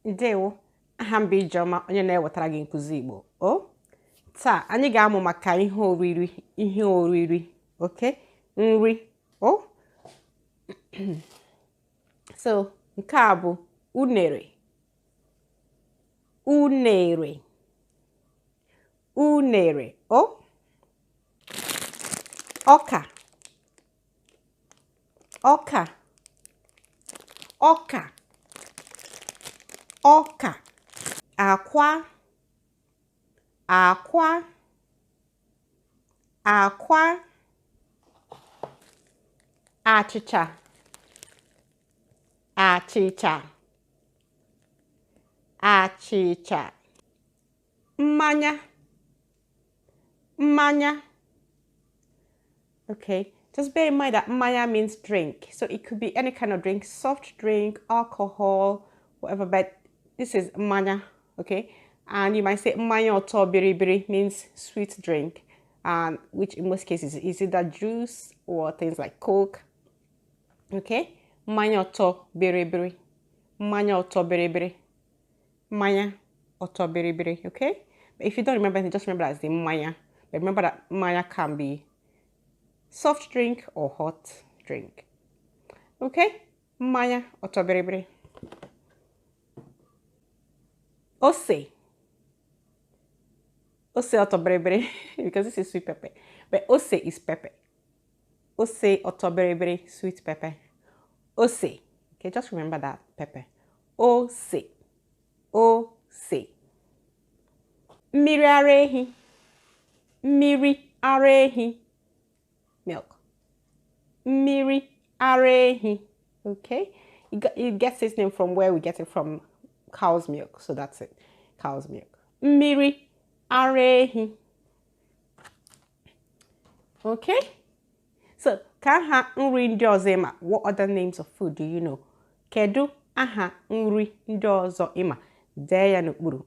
Ndewo, aha m bụ Ijeọma, onye na-ewetara gị nkụzi Igbo. Taa anyị ga-amụ maka ihe oriri, okay? Nri. So, nke a bụ unere. Unere. Unere. Ọka. Ọka. Ọka. Ọka. Akwa. Akwa. Akwa. Achịcha. Achịcha. Achịcha. Mmanya. Mmanya. Okay, just bear in mind that mmanya means drink. So it could be any kind of drink, soft drink, alcohol, whatever, but this is mmanya, okay? And you might say mmanya oto biribiri means sweet drink, and which in most cases is either juice or things like Coke, okay? Mmanya oto biribiri. Mmanya oto biribiri. Mmanya oto biribiri, okay? But if you don't remember, just remember that as the mmanya. But remember that mmanya can be soft drink or hot drink. Okay? Mmanya oto biribiri. Ose. Ose oto biribiri because this is sweet pepper. But ose is pepper. Ose oto biribiri, sweet pepper. Ose. Okay, just remember that pepper. Ose. Ose. Mmiri ara ehi. Mmiri ara ehi. Milk. Mmiri ara ehi. Okay? It gets its name from where we get it from, cow's milk. So that's it. Cow's milk. Mmiri ara ehi. Okay? So, ka aha nri ndị ọzọ ịma. What other names of food do you know? Kedu aha nri ndị ọzọ ịma? Dee ya n'okpuru.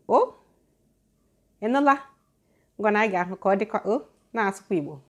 Ịnụla? Ngwa na anyị ga-ahụ ka ọ dịkwa na-asụkwa Igbo.